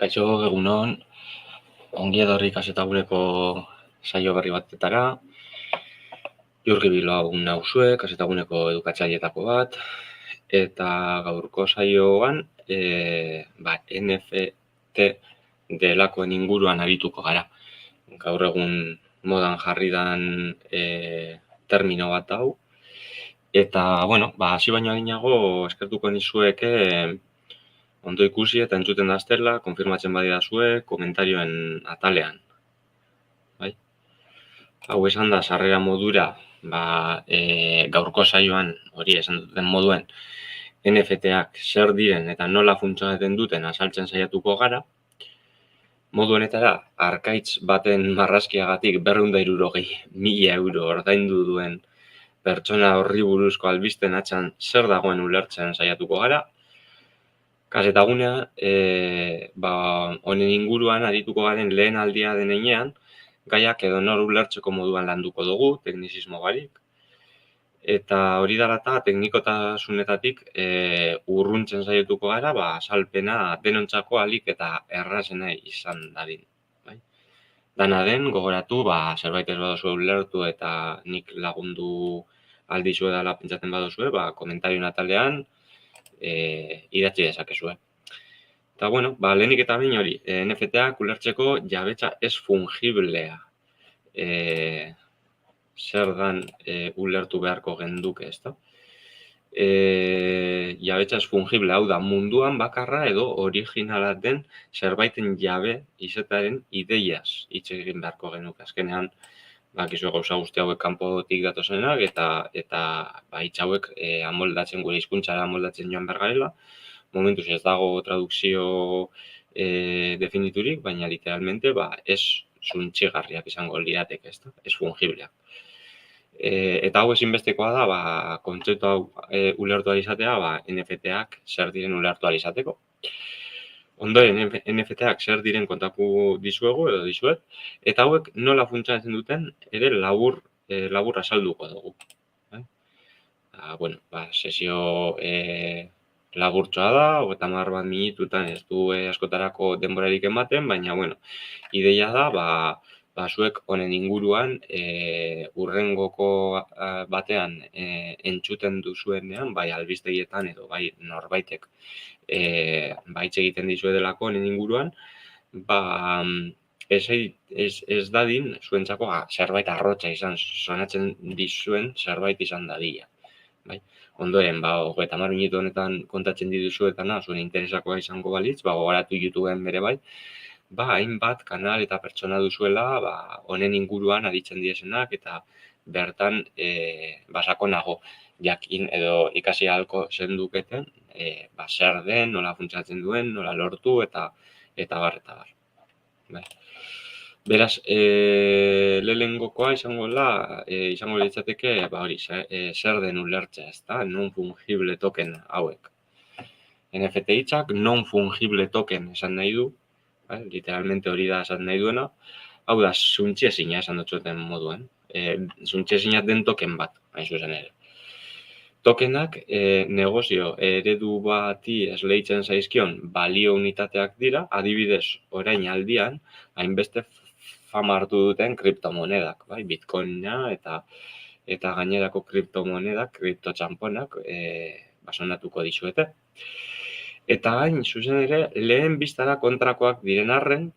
Kaixo, egunon, ongi etorri kazetagureko saio berri batetara. Jurgi Bilbao nauzue, kazetaguneko edukatzaileetako bat. Eta gaurko saioan, NFT delakoen inguruan arituko gara. Gaur egun modan jarri dan termino bat hau. Eta, hasi baino adinago eskertuko nizueke ondo ikusi eta entzuten daztela, konfirmatzen badidazue, komentarioen atalean. Bai? Hau esan da, sarrera modura, gaurko saioan, hori esan duten moduen, NFT-ak zer diren eta nola funtzionatzen duten azaltzen saiatuko gara. Modu honetara, arkaitz baten marrazkiagatik 260.000 euro ordaindu duen pertsona horri buruzko albisten atzan zer dagoen ulertzen saiatuko gara. Kazetagunea, honen inguruan arituko garen lehen aldia denean, gaiak edonor ulertzeko moduan landuko dugu, teknizismo barik. Eta hori dela eta teknikotasunetatik urruntzen saiatuko gara, azalpena denontzako ahalik eta errazena izan dadin. Bai? Dana den, gogoratu, zerbait ez badozue ulertu eta nik lagundu aldizue dela pentsatzen badozue, komentarioen atalean idatzi dezakezue. Eta, lehenik eta bain hori, NFT-ak ulertzeko jabetza ez fungiblea. Zer dan ulertu beharko genduke, ezta? Jabetza ez fungible, hau da, munduan bakarra edo originala den zerbaiten jabe izatearen ideiaz hitz egin beharko genuke. Azkenean, bakizu gauza guzti hauek kanpotik datozenak eta hitz hauek amoldatzen, gure hizkuntzara amoldatzen joan behar garela. Momentuz ez dago tradukzio definiturik, baina literalmente ez zuntxigarriak izango lirateke, ezta? Ez fungibleak. Eta hau ezinbestekoa da, kontzeptu hau ulertu izatea, NFT-ak zer diren ulertu izateko. Ondoren, NFT-ak zer diren kontatu dizuegu edo dizuet, eta hauek nola funtzionatzen duten ere labur azalduko dugu. Sesio laburtsoa da, 30 bat minututan ez du askotarako denborarik ematen, baina, ideia da, zuek honen inguruan hurrengoko batean entzuten duzuenean, bai albistegietan edo bai norbaitek hitz egiten dizue delako honen inguruan, ez dadin zuentzako zerbait arrotza izan, sonatzen dizuen zerbait izan dadila. Ondoren, 30 minutu honetan kontatzen dituzuetana, zuen interesakoa izango balitz, gogoratu YouTubeen bere bai, hainbat kanal eta pertsona duzuela honen inguruan aditzen diezenak eta bertan sakonago jakin edo ikasi ahalko zenduketen zer den, nola funtzionatzen duen, nola lortu eta bar. Beraz, lehenengokoa izango litzateke hori, zer den ulertzea, ezta? Non-fungible token hauek. NFT hitzak non-fungible token esan nahi du, literalmente hori da esan nahi duena, hau da, zuntziezina esan dutxoten moduen. Zuntziezina den token bat, hain zuzen ere. Tokenak negozio eredu bati esleitzen zaizkion balio unitateak dira, adibidez orain aldian, hainbeste fama hartu duten kriptomonedak, Bitcoina eta gainerako kriptomonedak, kriptotxamponak sonatuko dizuete. Eta hain zuzen ere, lehen biztara kontrakoak diren arren,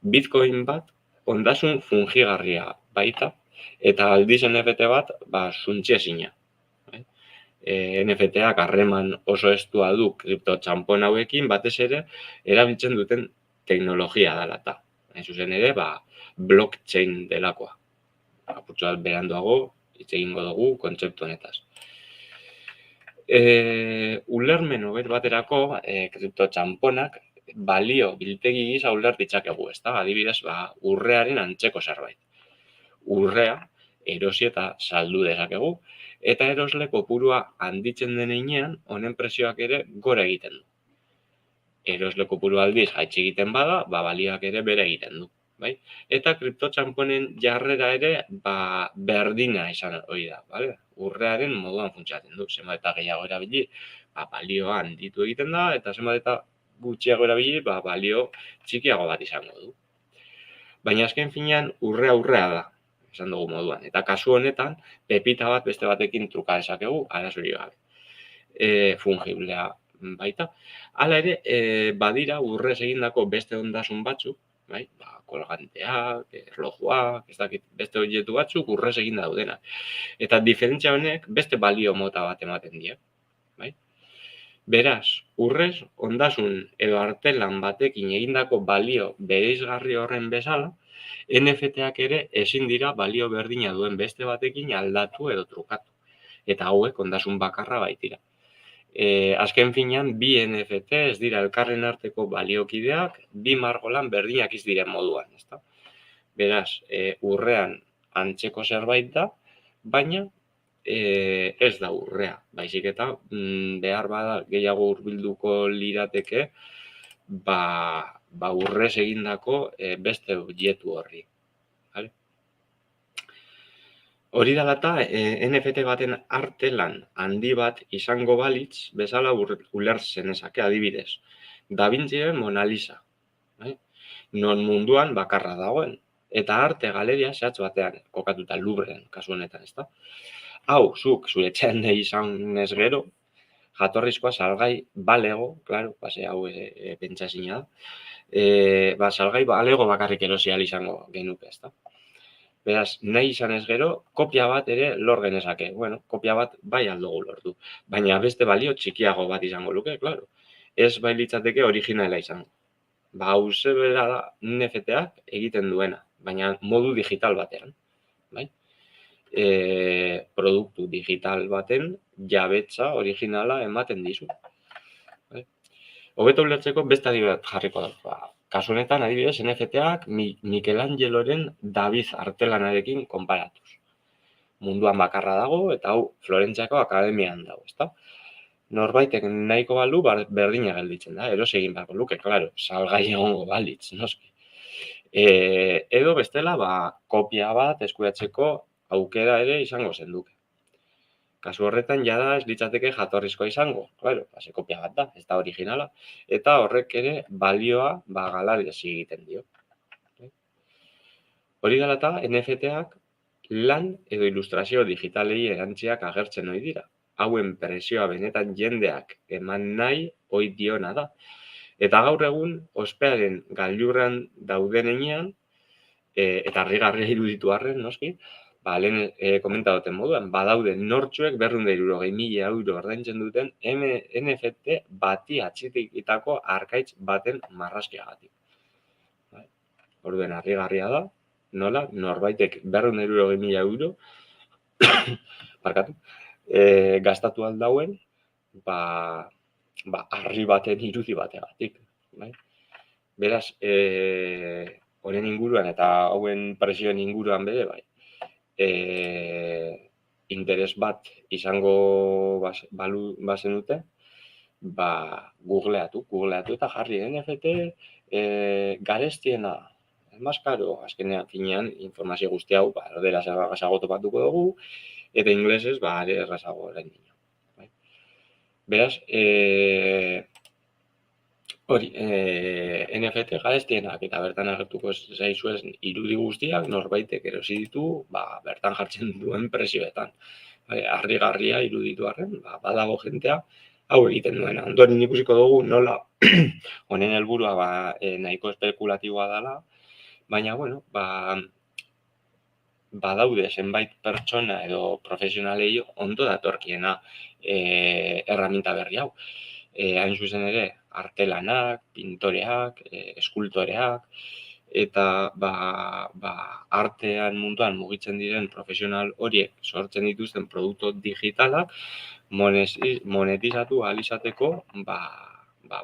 Bitcoin bat ondasun fungigarria baita, eta aldiz NFT bat zuntziezina. NFT-ak harreman oso estua du kriptotxampon hauekin, batez ere, erabiltzen duten teknologia dela eta. Hain zuzen ere, blockchain delakoa. Apurtxo bat beranduago, hitz egingo dugu kontzeptu honetaz. Ulermen hobet baterako kriptotxamponak balio biltegi gisa uler ditzakegu, ezta? Adibidez, urrearen antzeko zerbait. Urrea erosi eta saldu dezakegu, eta erosle kopurua handitzen denean, honen presioak ere gora egiten du. Erosle kopuru aldiz jaitsi egiten bada, balioak ere bere egiten du. Eta kriptotxamponen jarrera ere berdina izan hori da. Urrearen moduan funtzionatzen du. Zenbat eta gehiago erabili, balioa handitu egiten da, eta zenbat eta gutxiago erabili, balio txikiago bat izango du. Baina azken finean urrea da, esan dugu moduan. Eta kasu honetan, pepita bat beste batekin truka dezakegu, arazorik gabe. Fungiblea baita. Hala ere, badira urrez egindako beste ondasun batzuk, bai? Kolganteak, erlojuak, ez dakit, beste objektu batzuk urrez egin daudenak. Eta diferentzia honek beste balio mota bat ematen die. Bai? Beraz, urrez, ondasun edo artelan batekin egindako balio bereizgarri horren bezala, NFT-ak ere ezin dira balio berdina duen beste batekin aldatu edo trukatu. Eta hauek ondasun bakarra baitira. Azken finean, bi NFT ez dira elkarren arteko baliokideak, bi margolan berdinak ez diren moduan. Ezta? Beraz, urrean antzeko zerbait da, baina ez da urrea. Baizik eta behar bada gehiago hurbilduko lirateke urrez egindako beste objektu horri. Vale? Hori dela eta NFT baten artelan handi bat izango balitz bezala ulertzen ezake adibidez. Da Vinciren Mona Lisa, non munduan bakarra dagoen. Eta arte galeria zehatz batean kokatuta Louvren kasu honetan, ezta? Hau, zuk zure etxean izanez gero, jatorrizkoa salgai balego, claro, hau pentsazina da, salgai balego bakarrik erosi ahal izango genuke, ezta? Beraz, nahi izanez gero, kopia bat ere lor genezake. Bueno, kopia bat bai aldugu lortu. Baina beste balio txikiago bat izango luke, claro. Ez bai litzateke originala izango. Hauze bera da NFT-ak egiten duena, baina modu digital batean. Bai? Produktu digital baten jabetza originala ematen dizu. Hobeto ulertzeko beste adibidez jarriko da. Kasu honetan, adibidez, NFT-ak Michelangeloren David artelanarekin konparatuz. Munduan bakarra dago eta hau Florentziako akademian dago, ezta? Norbaitek nahiko balu berdina gelditzen da, erosi egin beharko luke, claro, salgai egongo balitz, noski. Edo bestela, kopia bat eskuratzeko aukera ere izango zenduke. Kasu horretan jada ez litzateke jatorrizkoa izango, claro, kopia bat da, ez da originala, eta horrek ere balioa galarazi egiten dio. Hori dela eta NFT-ak lan edo ilustrazio digitalei erantziak agertzen ohi dira. Hauen presioa benetan jendeak eman nahi ohi diona da. Eta gaur egun, ospearen gailurran dauden heinean, eta harrigarria iruditu arren, noski, lehen komentadoten moduan, badaude nortzuek 260.000 euro ordaintzen duten NFT bati atxitikitako arkaitz baten marrazkiagatik. Orduen harrigarria da, nola, norbaitek 260.000 euro gastatu aldauen, harri baten irudi bategatik. Beraz, honen inguruan eta hauen presioen inguruan bere, interes bat izango bazenute, googleatu eta jarri NFT garestiena, maskaro, azkenean finean informazio guzti hau, erderaz errazago topatuko dugu, eta inglesez, errazago orain dino. Beraz, hori, NFT garestienak eta bertan agertuko zaizuez irudi guztiak norbaitek erosi ditu, bertan jartzen duen presioetan. Harrigarria iruditu arren, badago jentea, hau egiten duena. Ondoren ikusiko dugu nola honen helburua nahiko espekulatiboa dela, baina, bueno, badaude zenbait pertsona edo profesionalei ondo datorkiena erraminta berri hau. Hain zuzen ere, artelanak, pintoreak, eskultoreak, eta artean munduan mugitzen diren profesional horiek sortzen dituzten produktu digitalak monetizatu ahal izateko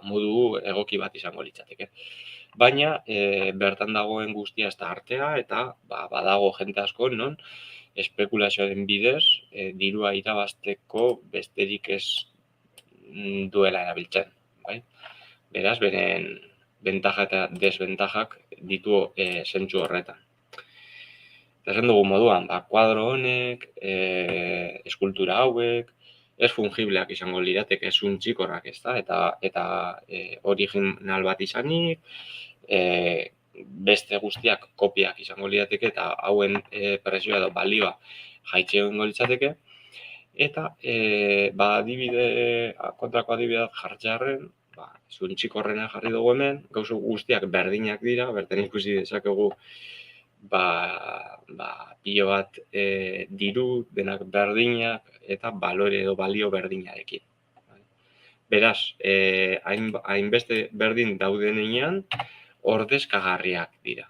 modu egoki bat izango litzateke. Baina bertan dagoen guztia ez da artea eta badago jente asko non espekulazioaren bidez dirua irabazteko besterik ez duela erabiltzen. Beraz, beren bentaja eta desbentajak ditu zentzu horretan. Eta esan dugu moduan, kuadro honek, eskultura hauek, ez fungibleak izango lirateke, suntsikorrak, ezta? Eta original bat izanik, beste guztiak kopiak izango lirateke eta hauen presioa edo balioa jaitsi egingo litzateke. Eta kontrako adibidea jartzearren, suntsikorrena jarri dugu hemen, gauza guztiak berdinak dira, bertan ikusi dezakegu pilo bat diru, denak berdinak eta balore edo balio berdinarekin. Beraz, hainbeste berdin daudenean, ordezkagarriak dira.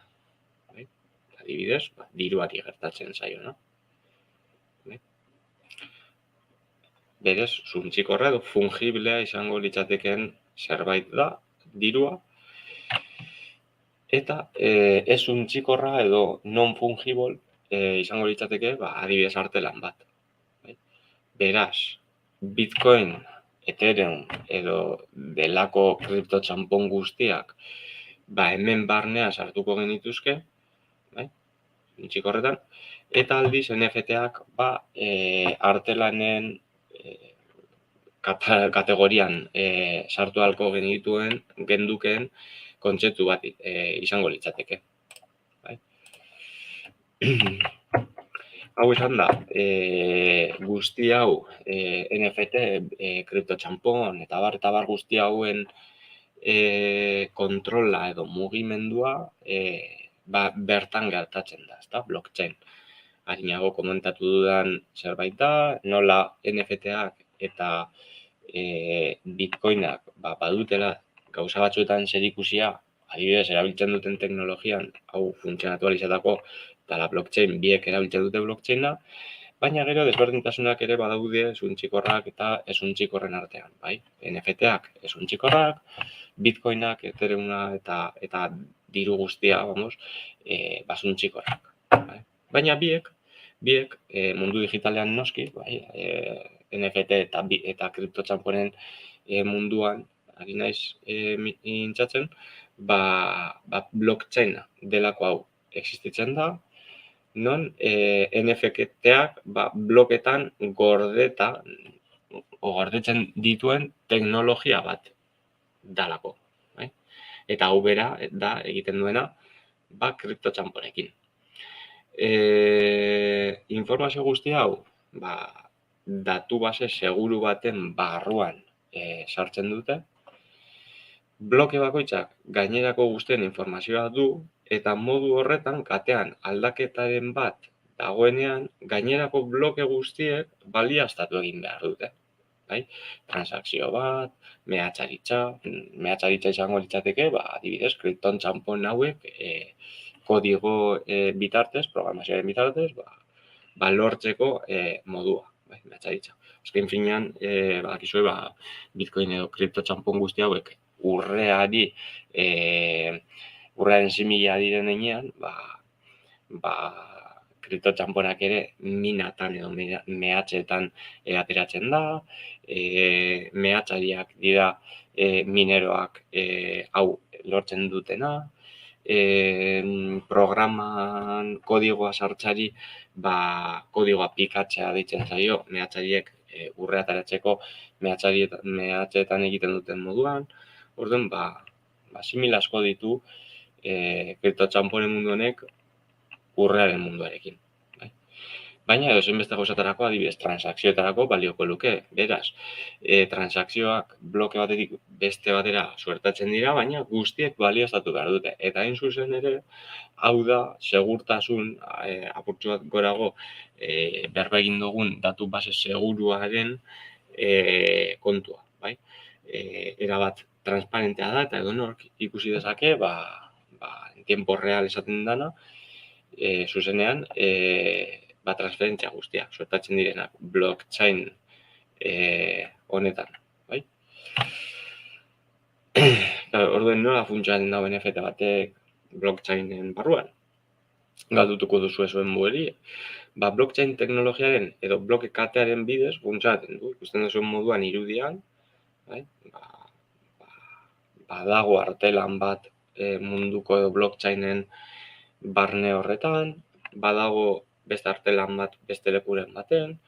Adibidez, diruari gertatzen zaio, no? Berez, suntsikorra edo fungiblea izango litzateken zerbait da, dirua, eta ez suntsikorra edo non-fungible izango litzateke, adibidez artelan bat. Beraz, Bitcoin, Ethereum edo delako kriptotxanpon guztiak hemen barnean sartuko genituzke, suntsikorretan, eta aldiz NFT-ak artelanen kategorian sartu ahalko gendukeen kontzeptu bat izango litzateke. Hau izan da, guzti hau NFT, kriptotxanpon eta bar guzti hauen kontrola edo mugimendua bertan gertatzen da, ezta? Blockchain. Harinago komentatu dudan zerbait da, nola NFT-ak eta Bitcoinak badutela gauza batzuetan zerikusia, adibidez erabiltzen duten teknologian, hau funtzionatu ahal izateko, eta blockchain biek erabiltzen dute blockchaina, baina gero desberdintasunak ere badaude suntsikorrak eta ez-suntsikorren artean, bai? NFT-ak ez-suntsikorrak, Bitcoinak, Ethereuma eta diru guztia, suntsikorrak. Baina biek mundu digitalean noski, NFT eta kriptotxanponen munduan, ari naiz mintzatzen, blockchaina delako hau existitzen da, non NFT-ak bloketan gordetzen dituen teknologia bat dalako. Eta hau bera da egiten duena kriptotxanponekin. Informazio guzti hau, datu base seguru baten barruan sartzen dute. Bloke bakoitzak gainerako guztien informazioa du, eta modu horretan, katean aldaketaren bat dagoenean, gainerako bloke guztiek baliaztatu egin behar dute. Transakzio bat, mehatxaritza izango litzateke, adibidez, kriptotxanpon hauek kodigo bitartez, programazioaren bitartez, lortzeko modua, mehatxaritza. Azken finean, badakizue, Bitcoin edo kriptotxanpon guzti hauek urrearen simila diren heinean, kriptotxanponak ere minatan edo mehatxetan ateratzen da, mehatxariak dira mineroak hau lortzen dutena, programan kodigoa sartzari, kodigoa pikatzea deitzen zaio, mehatxariek urrea ateratzeko mehatxetan egiten duten moduan. Orduan, simil asko ditu kriptotxanponen mundu honek urrearen munduarekin. Baina edozein gauzatarako, adibidez, transakzioetarako balioko luke. Beraz, transakzioak bloke batetik beste batera suertatzen dira, baina guztiek balioztatu behar dute. Eta hain zuzen ere, hau da, segurtasun apurtxo bat gorago berba egin dugun datu base seguruaren kontua. Erabat transparentea da, eta edonork ikusi dezake, en tiempo real esaten dana, zuzenean, transferentzia guztiak, suertatzen direnak, blockchain honetan. Orduen nola funtzionatzen dago NFT batek blockchainen barruan? Galdutuko duzu zuen bueri. Blockchain teknologiaren edo bloke katearen bidez funtzionatzen du. Ikusten duzuen moduan irudian, badago artelan bat munduko edo blockchainen barne horretan, badago beste artelan bat beste lekuren baten,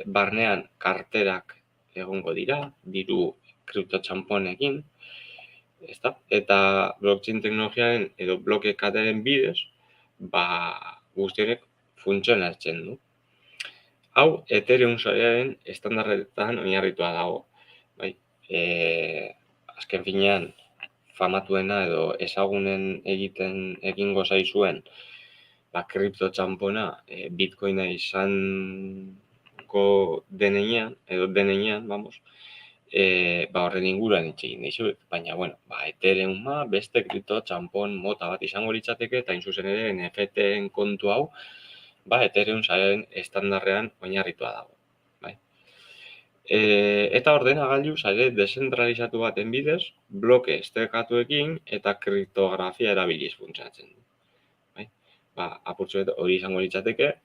barnean karterak egongo dira, diru kriptotxamponekin, ezta? Eta blockchain teknologiaren edo bloke katearen bidez, guzti horrek funtzionatzen du. Hau, Ethereum sarearen estandarretan oinarritua dago. Bai, azken finean, famatuena edo ezagunen egingo zaizuen kriptotxampona bitcoina izango denean, horren inguruan hitz egin dizut, baina, Ethereuma beste kriptotxampon mota bat izango litzateke, eta zuzen ere NFT-en kontu hau, Ethereum sarearen estandarrean oinarritua dago. Eta ordenagailu sare dezentralizatu baten bidez, bloke estekatuekin eta kriptografia erabiliz funtzionatzen du. Apurtxo hori izango litzateke,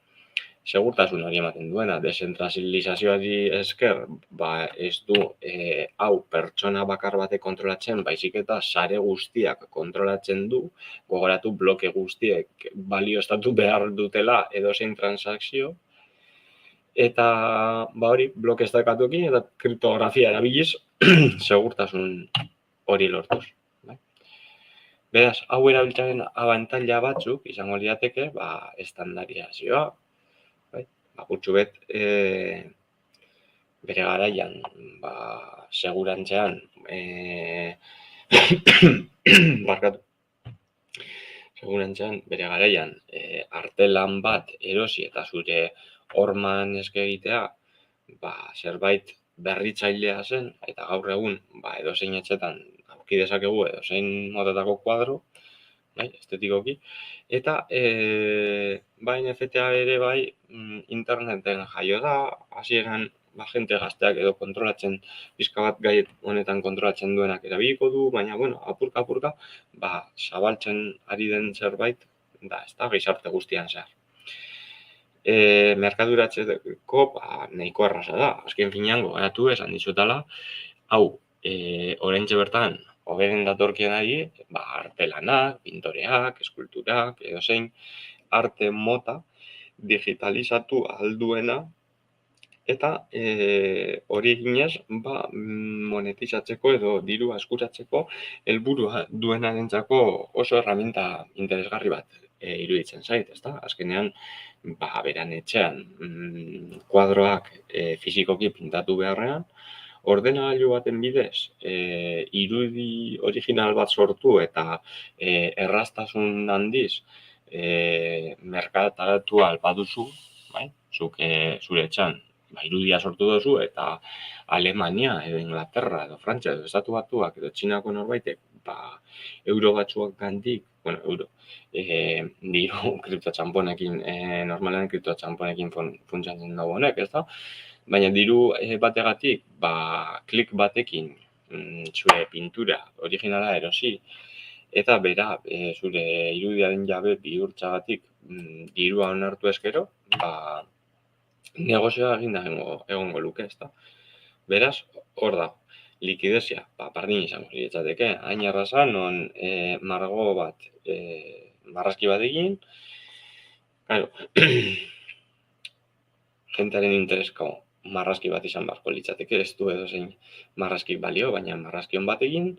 segurtasun hori ematen duena, dezentralizazioari esker, ez du hau pertsona bakar batek kontrolatzen, baizik eta sare guztiak kontrolatzen du, gogoratu bloke guztiek balioztatu behar dutela edozein transakzio, eta hori bloke estekatuekin eta kriptografia erabiliz segurtasun hori lortuz. Beraz, hau erabiltzaren abantaila batzuk izango lirateke, estandarizazioa, apurtxo bet, bere garaian, segurantzean, bere garaian, artelan bat erosi eta zure horman eske egitea, zerbait berritzailea zen, eta gaur egun, edozein etxetan aurki dezakegu edozein motatako kuadro, estetikoki, eta NFT-a ere interneten jaio da, hasieran jente gazteak edo kontrolatzen, pixka bat gai honetan kontrolatzen duenak erabiliko du, baina, apurka, zabaltzen ari den zerbait, ez da gizarte guztian zehar. Merkaduratzeko nahiko erraza da, azken finean gogoratu esan dizutala, hau, oraintxe bertan, hoberen datorkienari, artelanak, pintoreak, eskulturak, edozein arte mota digitalizatu alduena, eta hori eginez, monetizatzeko edo dirua eskuratzeko helburua duenarentzako oso herramienta interesgarri bat iruditzen zait, ezta? Azkenean, beran etxean kuadroak fisikoki pintatu beharrean, ordenagailu baten bidez irudi original bat sortu eta erraztasun handiz merkataratu alpaduzu, zuk zure etxean irudia sortu duzu eta Alemania edo Inglaterra edo Frantzia edo Estatu Batuak edo Txinako norbaitek euro batzuak gandik, diru kriptotxamponekin, normalean kriptotxamponekin funtzionatzen dago honek, ez da? Baina diru bategatik, klik batekin zure pintura originala erosi, eta bera zure irudiaren jabe bihurtzagatik dirua onartu eskero, negozioa eginda egongo luke, ezta? Beraz, hor da, likidezia, bardin izango litzateke, hain erraza, non margo bat, marrazki bat egin, jentearen interesko marrazki bat izan beharko litzateke, ez du edozein marrazki balio, baina marrazkion bat egin,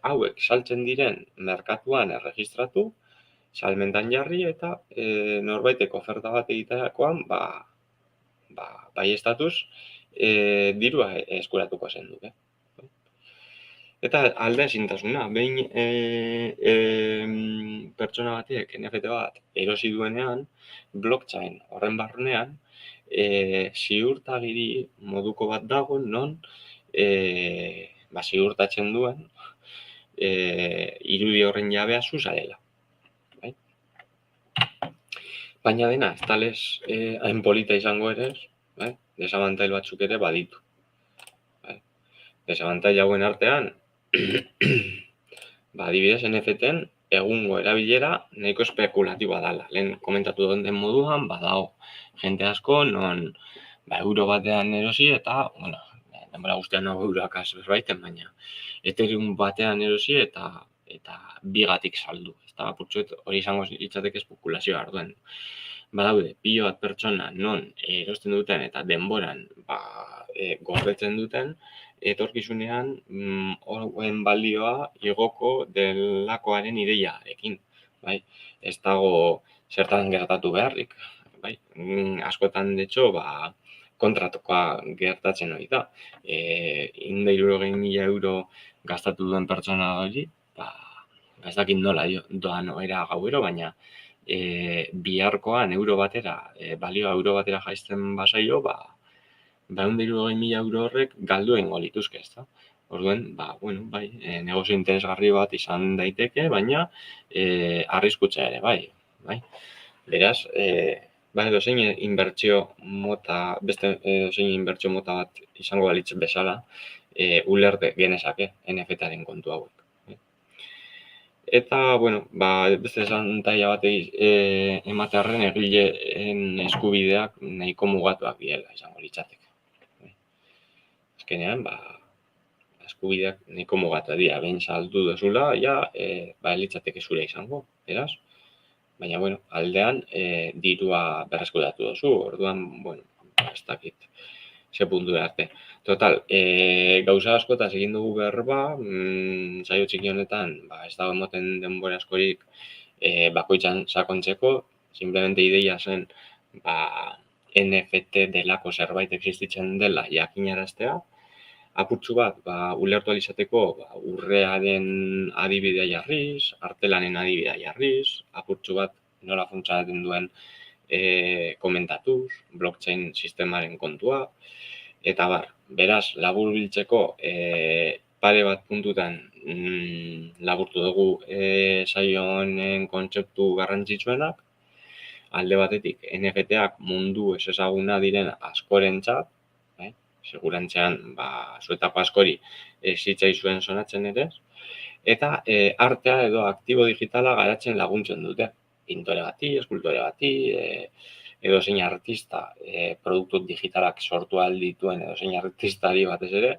hauek saltzen diren merkatuan erregistratu, salmentan jarri eta norbaitek oferta bat egiterakoan, estatuz, dirua eskuratuko zen du. Eta alde ezintasuna, behin pertsona batek NFT bat erosi duenean, blockchain horren barrunean, ziurtagiri moduko bat dago, non ziurtatzen duen irudi horren jabea zu zarela. Baina dena, ez talez hain polita izango ere, desabantail batzuk ere baditu. Desabantail hauen artean, adibidez NFT-en egungo erabilera nahiko espekulatiboa dela. Lehen komentatu den moduan, badago jente asko, non euro batean erosi eta, denbora guztian euroak azberbaiten, baina Ethereum batean erosi eta bigatik saldu. Eta apurtzuet hori izango litzateke espekulazioa arduen. badaude pilo bat pertsona non erosten duten eta denboran gordetzen duten, etorkizunean horren balioa igoko delakoaren ideiarekin, bai? Ez dago zertan gertatu beharrik, bai? Askotan, de hecho, kontratokoa gertatzen hori da. 160.000 euro gastatu duen pertsona hori, ez dakit nola doan oera gauero, baina biharkoan balioa euro batera jaisten bazaio, 160.000 euro horrek galdu egingo lituzke, ezta? Orduen, bai, negozio interesgarri bat izan daiteke, baina arriskutza ere, bai. Beraz, edozein inbertsio mota, beste edozein inbertsio mota bat izango balitz bezala, uler genezake NFT-aren kontu hauek. Eta, beste esan taia bat ematearren egileen eskubideak nahiko mugatuak direla izango litzateke. Azkenean, eskubideak nahiko mugatuak dira, behin saldu duzula, litzateke zure izango, beraz? Baina, aldean, dirua berreskuratu duzu, orduan, ez dakit, ze puntu arte. Total, gauza askotaz egin dugu berba, saio txiki honetan, ez dago emoten denbora askorik bakoitzan sakontzeko, simplemente ideia zen, NFT delako zerbait existitzen dela jakinaraztea, apurtxu bat, ulertu alizateko, urrearen adibidea jarriz, artelanen adibidea jarriz, apurtxu bat nola funtzionatzen duen komentatuz, blockchain sistemaren kontua, eta beraz, labur biltzeko pare bat puntutan laburtu dugu saio honen kontzeptu garrantzitsuenak, alde batetik NFT-ak mundu ez ezaguna diren askorentzat, segurantzean zuetako askori zitzaizuen sonatzen ere, eta artea edo aktibo digitala garatzen laguntzen dute. Pintore bati, eskultore bati, edozein artista produktu digitalak sortu aldituen edozein artistari batez ere,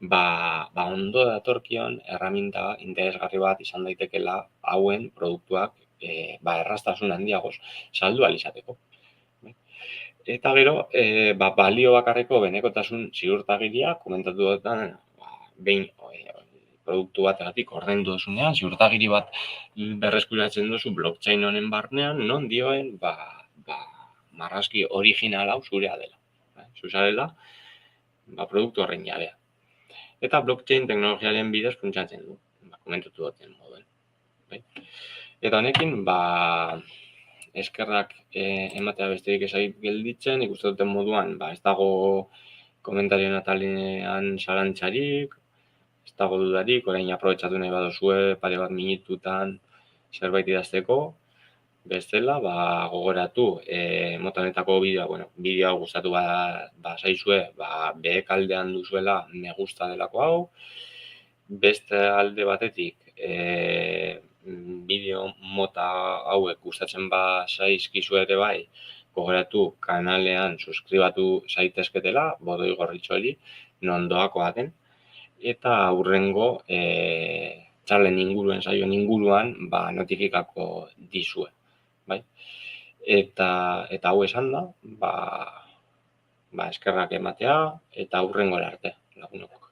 ondo datorkion erraminta interesgarri bat izan daitekela hauen produktuak erraztasun handiagoz saldu alizateko. Eta gero, balio bakarreko benekotasun ziurtagiria, komentatu dutan, behin produktu bategatik ordaindu duzunean, ziurtagiri bat berreskuratzen duzu blockchain honen barnean, non dioen, marrazki original hau zurea dela. Zuzarela, produktu horren jabea. Eta blockchain teknologiaren bidez funtsatzen du, komentatu duten moduen. Eta honekin, eskerrak ematea besterik ezagik gelditzen, ikusten duten moduan, ez dago komentarioen atalean zarantzarik, ez dago dudarik, orain aprobetxatu nahi badozue, pare bat minututan zerbait idazteko, bestela, gogoratu, mota honetako bideoa gustatu zaizue, behek aldean duzuela me gusta delako hau, beste alde batetik, bideo mota hauek gustatzen zaizkizu ere bai, gogoratu kanalean suskribatu zaitezketela, bodoi gorritxo hori, non doakoa den, eta hurrengo txarlen inguruan, saioen inguruan, notifikako dizue. Eta hau esan da, eskerrak ematea, eta hurrengo arte, lagunok.